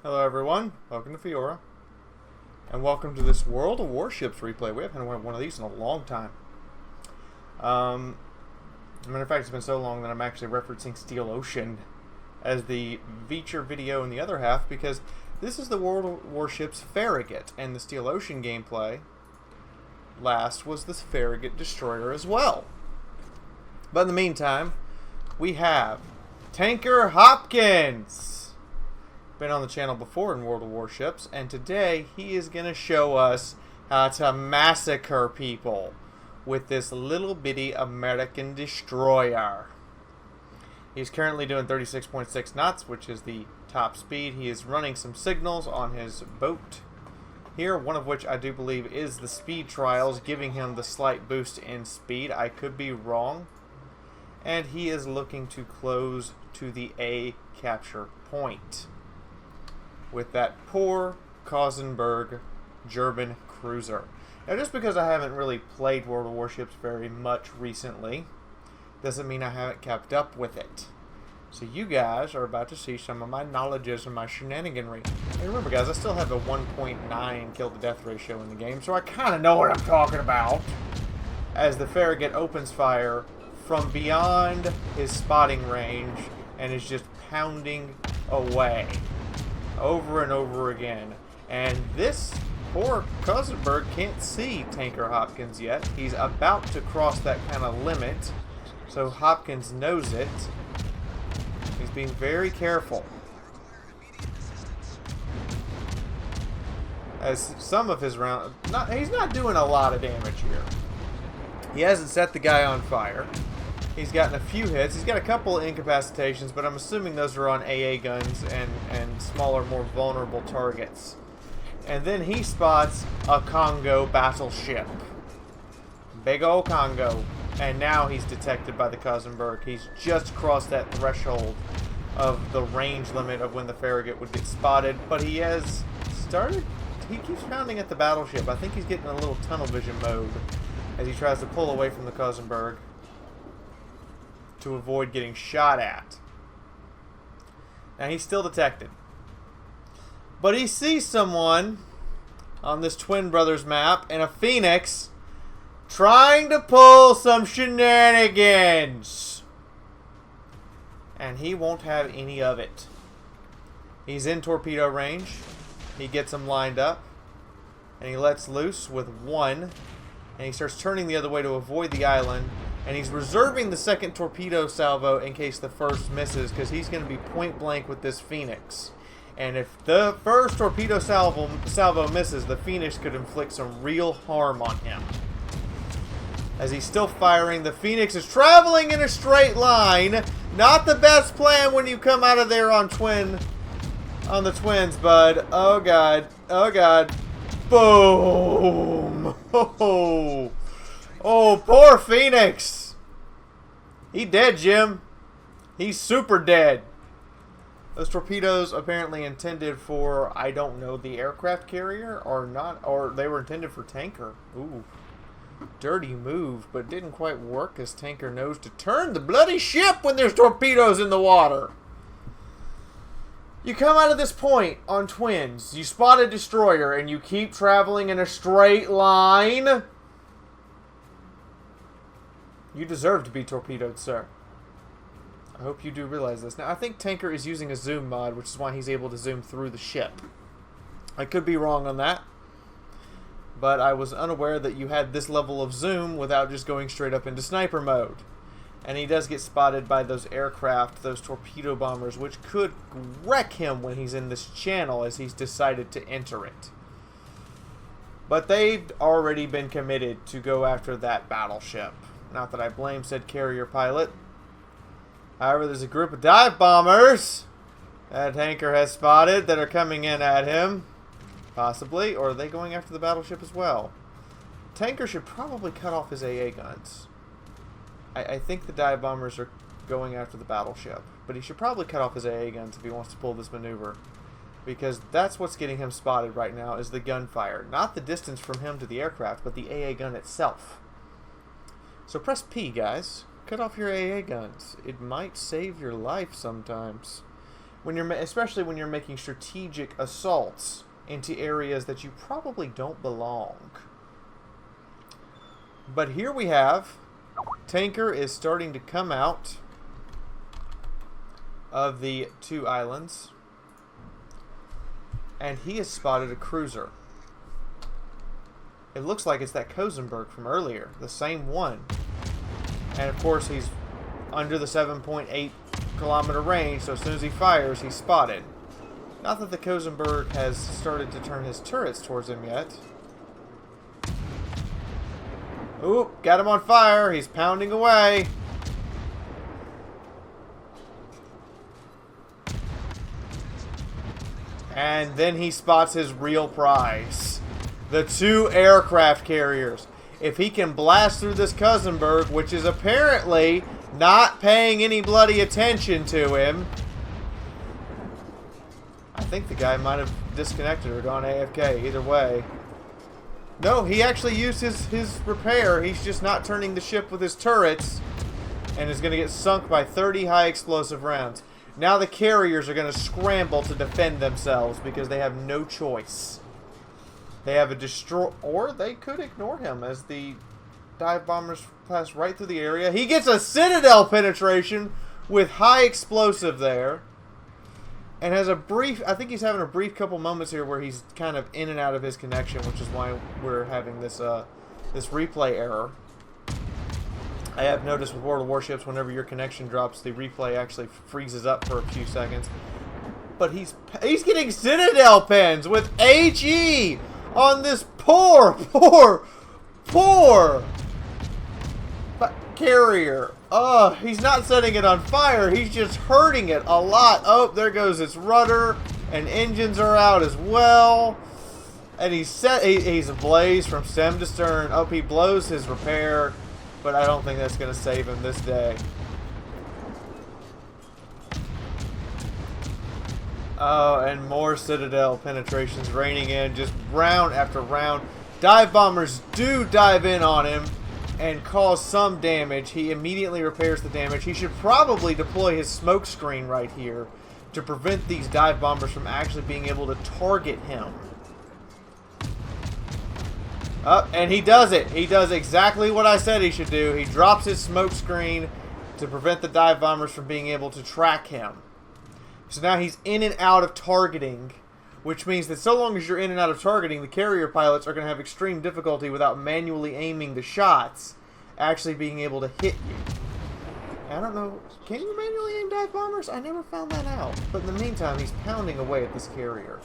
Hello everyone, welcome to Fiaura, and welcome to this World of Warships replay. We haven't had one of these in a long time. As a matter of fact, it's been so long that I'm actually referencing Steel Ocean as the feature video in the other half, because this is the World of Warships Farragut, and the Steel Ocean gameplay last was the Farragut destroyer as well. But in the meantime, we have Tanker Hopkins. Been on the channel before in World of Warships, and today he is going to show us how to massacre people with this little bitty American destroyer. He's currently doing 36.6 knots, which is the top speed. He is running some signals on his boat here, one of which I do believe is the speed trials, giving him the slight boost in speed. I could be wrong. And he is looking to close to the A capture point with that poor Kosenberg German cruiser. Now, just because I haven't really played World of Warships very much recently doesn't mean I haven't kept up with it. So you guys are about to see some of my knowledges and my shenaniganry. And remember guys, I still have a 1.9 kill to death ratio in the game, so I kind of know what I'm talking about. As the Farragut opens fire from beyond his spotting range and is just pounding away over and over again. And this poor Kosenberg can't see Tanker Hopkins yet. He's about to cross that kind of limit, so Hopkins knows it. He's being very careful, as some of his rounds, he's not doing a lot of damage here. He hasn't set the guy on fire. He's gotten a few hits. He's got a couple of incapacitations, but I'm assuming those are on AA guns and smaller, more vulnerable targets. And then he spots a Congo battleship. Big ol' Congo. And now he's detected by the Kosenberg. He's just crossed that threshold of the range limit of when the Farragut would get spotted. But he has started... He keeps pounding at the battleship. I think he's getting a little tunnel vision mode as he tries to pull away from the Kosenberg to avoid getting shot at. Now he's still detected. But he sees someone on this Twin Brothers map in a Phoenix trying to pull some shenanigans. And he won't have any of it. He's in torpedo range. He gets them lined up. And he lets loose with one. And he starts turning the other way to avoid the island. And he's reserving the second torpedo salvo in case the first misses, because he's going to be point blank with this Phoenix. And if the first torpedo salvo misses, the Phoenix could inflict some real harm on him. As he's still firing, the Phoenix is traveling in a straight line. Not the best plan when you come out of there on the twins, bud. Oh god. Oh god. Boom. Oh. Oh, poor Phoenix. He dead, Jim. He's super dead. Those torpedoes apparently intended for, I don't know, the aircraft carrier or not, or they were intended for tanker. Ooh. Dirty move, but didn't quite work as Tanker knows to turn the bloody ship when there's torpedoes in the water. You come out of this point on twins, you spot a destroyer, and you keep traveling in a straight line. You deserve to be torpedoed, sir. I hope you do realize this. Now, I think Tanker is using a zoom mod, which is why he's able to zoom through the ship. I could be wrong on that, but I was unaware that you had this level of zoom without just going straight up into sniper mode. And he does get spotted by those aircraft, those torpedo bombers, which could wreck him when he's in this channel as he's decided to enter it. But they've already been committed to go after that battleship. Not that I blame said carrier pilot. However, there's a group of dive bombers that Tanker has spotted that are coming in at him. Possibly. Or are they going after the battleship as well? Tanker should probably cut off his AA guns. I think the dive bombers are going after the battleship. But he should probably cut off his AA guns if he wants to pull this maneuver. Because that's what's getting him spotted right now is the gunfire. Not the distance from him to the aircraft, but the AA gun itself. So press P, guys. Cut off your AA guns. It might save your life sometimes. Especially when you're making strategic assaults into areas that you probably don't belong. But here we have tanker is starting to come out of the two islands. And he has spotted a cruiser. It looks like it's that Kosenberg from earlier. The same one. And of course he's under the 7.8 kilometer range, so as soon as he fires, he's spotted. Not that the Kosenberg has started to turn his turrets towards him yet. Ooh, got him on fire. He's pounding away. And then he spots his real prize. The two aircraft carriers. If he can blast through this Kosenberg, which is apparently not paying any bloody attention to him. I think the guy might have disconnected or gone AFK. Either way. No, he actually used his repair. He's just not turning the ship with his turrets. And is going to get sunk by 30 high explosive rounds. Now the carriers are going to scramble to defend themselves because they have no choice. They have a destroy, or they could ignore him as the dive bombers pass right through the area. He gets a citadel penetration with high explosive there. And has a brief, I think he's having a brief couple moments here where he's kind of in and out of his connection, which is why we're having this this replay error. I have noticed with World of Warships, whenever your connection drops, the replay actually freezes up for a few seconds. But he's getting citadel pens with HE on this poor carrier. Oh, he's not setting it on fire. He's just hurting it a lot. Oh, there goes its rudder, and engines are out as well. And he's ablaze from stem to stern. Oh, he blows his repair. But I don't think that's going to save him this day. Oh, and more citadel penetrations raining in just round after round. Dive bombers do dive in on him and cause some damage. He immediately repairs the damage. He should probably deploy his smoke screen right here to prevent these dive bombers from actually being able to target him. And he does it. He does exactly what I said he should do. He drops his smoke screen to prevent the dive bombers from being able to track him. So now he's in and out of targeting, which means that so long as you're in and out of targeting, the carrier pilots are going to have extreme difficulty without manually aiming the shots, actually being able to hit you. I don't know. Can you manually aim dive bombers? I never found that out. But in the meantime, he's pounding away at this carrier.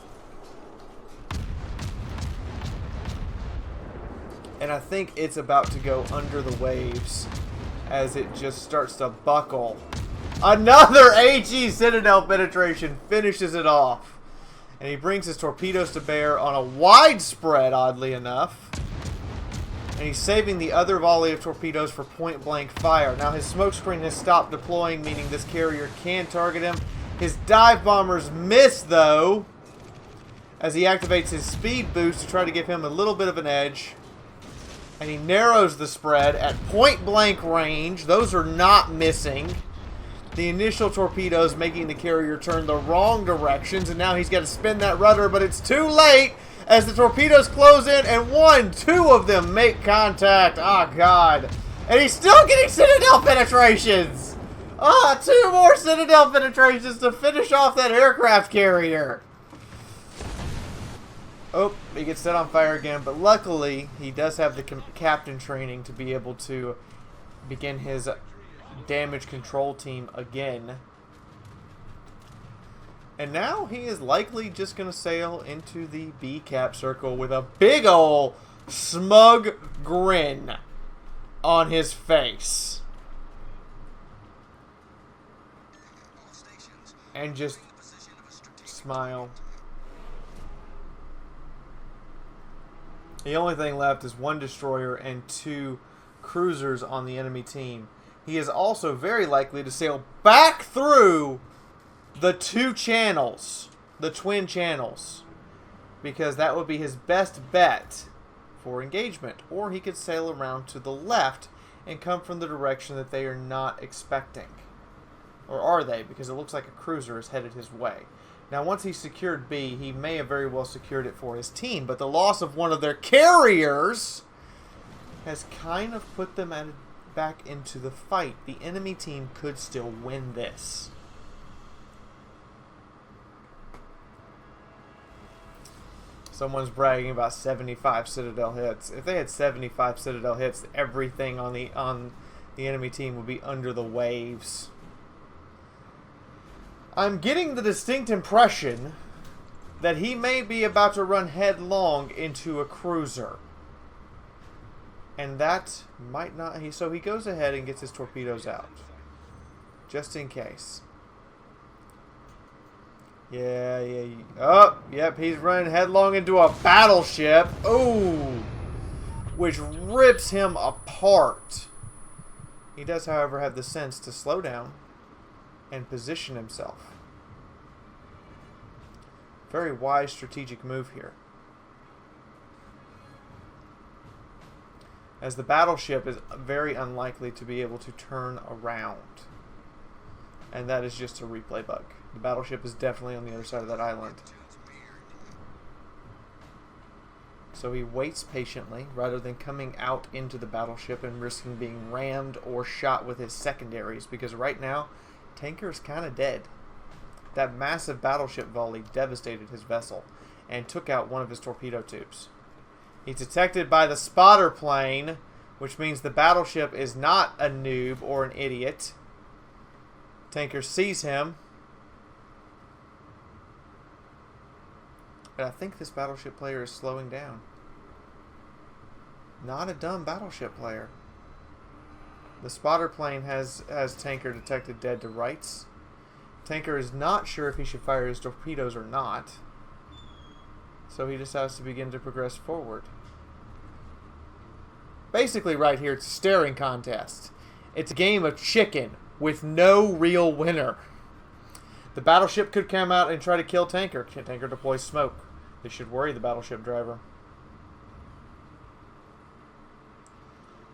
And I think it's about to go under the waves as it just starts to buckle. Another HE Citadel penetration finishes it off. And he brings his torpedoes to bear on a widespread, oddly enough. And he's saving the other volley of torpedoes for point-blank fire. Now his smokescreen has stopped deploying, meaning this carrier can target him. His dive bombers miss, though, as he activates his speed boost to try to give him a little bit of an edge. And he narrows the spread at point-blank range. Those are not missing. The initial torpedoes making the carrier turn the wrong directions. And now he's got to spin that rudder, but it's too late as the torpedoes close in. And two of them make contact. Oh, God. And he's still getting Citadel penetrations. Ah, two more Citadel penetrations to finish off that aircraft carrier. Oh, he gets set on fire again, but luckily he does have the captain training to be able to begin his damage control team again. And now he is likely just going to sail into the B cap circle with a big ol' smug grin on his face. And just smile. The only thing left is one destroyer and two cruisers on the enemy team. He is also very likely to sail back through the two channels the twin channels, because that would be his best bet for engagement. Or he could sail around to the left and come from the direction that they are not expecting. Or are they? Because it looks like a cruiser is headed his way. Now, once he secured B, he may have very well secured it for his team, but the loss of one of their carriers has kind of put them back into the fight. The enemy team could still win this. Someone's bragging about 75 Citadel hits. If they had 75 Citadel hits, everything on the enemy team would be under the waves. I'm getting the distinct impression that he may be about to run headlong into a cruiser. And that might not... So he goes ahead and gets his torpedoes out. Just in case. Yeah. Oh, yep, he's running headlong into a battleship. Ooh. Which rips him apart. He does, however, have the sense to slow down and position himself. Very wise strategic move here. As the battleship is very unlikely to be able to turn around. And that is just a replay bug. The battleship is definitely on the other side of that island. So he waits patiently rather than coming out into the battleship and risking being rammed or shot with his secondaries, because right now Tanker is kind of dead. That massive battleship volley devastated his vessel and took out one of his torpedo tubes. He's detected by the spotter plane, which means the battleship is not a noob or an idiot. Tanker sees him. But I think this battleship player is slowing down. Not a dumb battleship player. The spotter plane has Tanker detected dead to rights. Tanker is not sure if he should fire his torpedoes or not. So he decides to begin to progress forward. Basically right here, it's a staring contest. It's a game of chicken with no real winner. The battleship could come out and try to kill Tanker. Tanker deploys smoke. This should worry the battleship driver.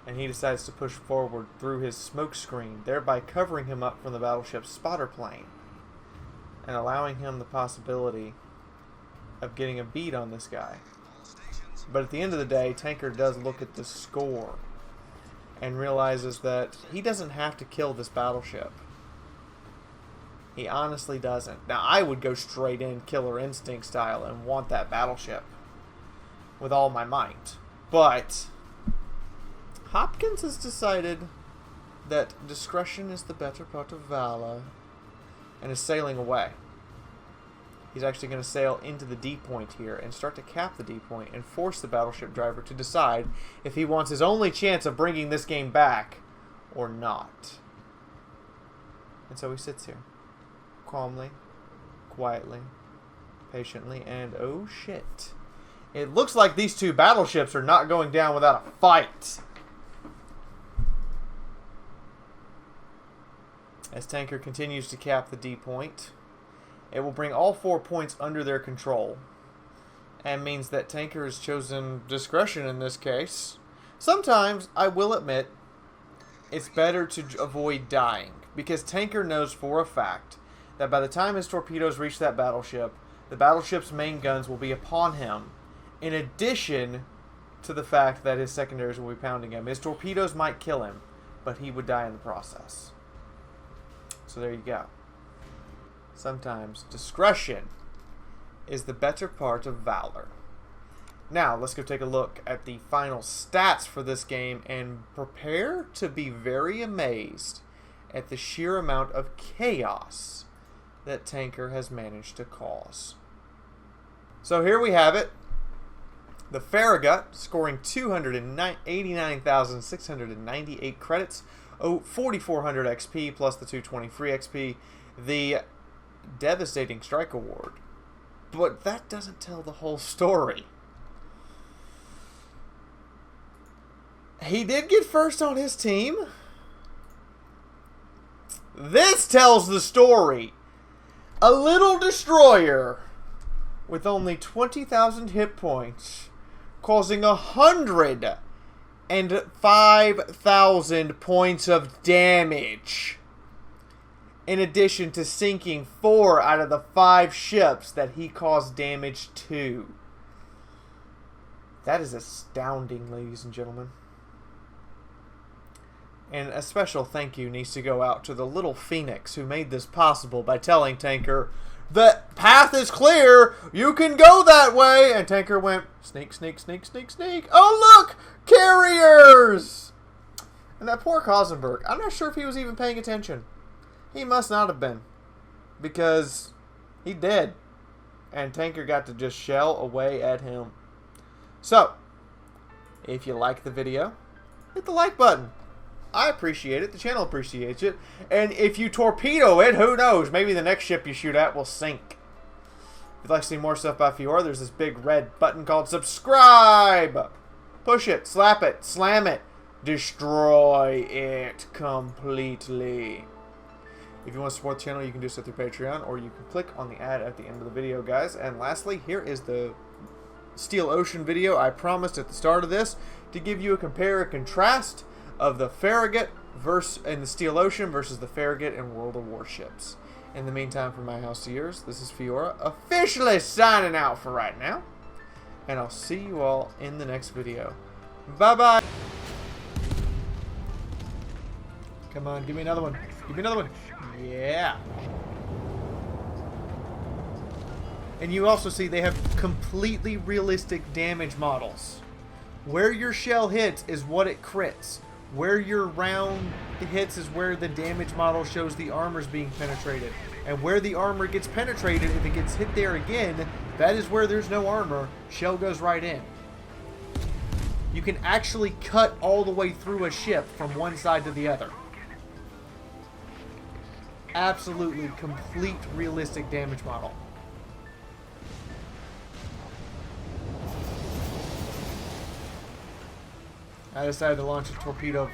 And he decides to push forward through his smoke screen, thereby covering him up from the battleship's spotter plane and allowing him the possibility of getting a beat on this guy. But at the end of the day, Tanker does look at the score and realizes that he doesn't have to kill this battleship. He honestly doesn't. Now, I would go straight in Killer Instinct style and want that battleship with all my might. But Hopkins has decided that discretion is the better part of valor and is sailing away. He's actually going to sail into the D point here and start to cap the D point and force the battleship driver to decide if he wants his only chance of bringing this game back or not. And so he sits here, calmly, quietly, patiently, and oh shit. It looks like these two battleships are not going down without a fight. As Tanker continues to cap the D point, it will bring all 4 points under their control, and means that Tanker has chosen discretion in this case. Sometimes, I will admit, it's better to avoid dying, because Tanker knows for a fact that by the time his torpedoes reach that battleship, the battleship's main guns will be upon him, in addition to the fact that his secondaries will be pounding him. His torpedoes might kill him, but he would die in the process. So there you go. Sometimes discretion is the better part of valor. Now, let's go take a look at the final stats for this game and prepare to be very amazed at the sheer amount of chaos that Tanker has managed to cause. So here we have it. The Farragut scoring 289,698 credits, 4,400 XP plus the 220 free XP. The devastating strike award. But that doesn't tell the whole story. He did get first on his team. This tells the story. A little destroyer with only 20,000 hit points, causing 105,000 points of damage, in addition to sinking 4 out of the 5 ships that he caused damage to. That is astounding, ladies and gentlemen. And a special thank you needs to go out to the little phoenix who made this possible by telling Tanker, "The path is clear, you can go that way." And Tanker went, "Sneak, sneak, sneak, sneak, sneak. Oh, look! Carriers!" And that poor Kosenberg, I'm not sure if he was even paying attention. He must not have been, because he did. And Tanker got to just shell away at him. So, if you like the video, hit the like button. I appreciate it. The channel appreciates it. And if you torpedo it, who knows? Maybe the next ship you shoot at will sink. If you'd like to see more stuff by Fiaura, there's this big red button called subscribe. Push it, slap it, slam it, destroy it completely. If you want to support the channel, you can do so through Patreon, or you can click on the ad at the end of the video, guys. And lastly, here is the Steel Ocean video I promised at the start of this to give you a compare and contrast of the Farragut in the Steel Ocean versus the Farragut in World of Warships. In the meantime, from my house to yours, this is Fiaura officially signing out for right now. And I'll see you all in the next video. Bye-bye. Come on, give me another one. Give me another one. Yeah. And you also see they have completely realistic damage models. Where your shell hits is what it crits. Where your round hits is where the damage model shows the armor's being penetrated. And where the armor gets penetrated, if it gets hit there again, that is where there's no armor. Shell goes right in. You can actually cut all the way through a ship from one side to the other. Absolutely complete realistic damage model. I decided to launch a torpedo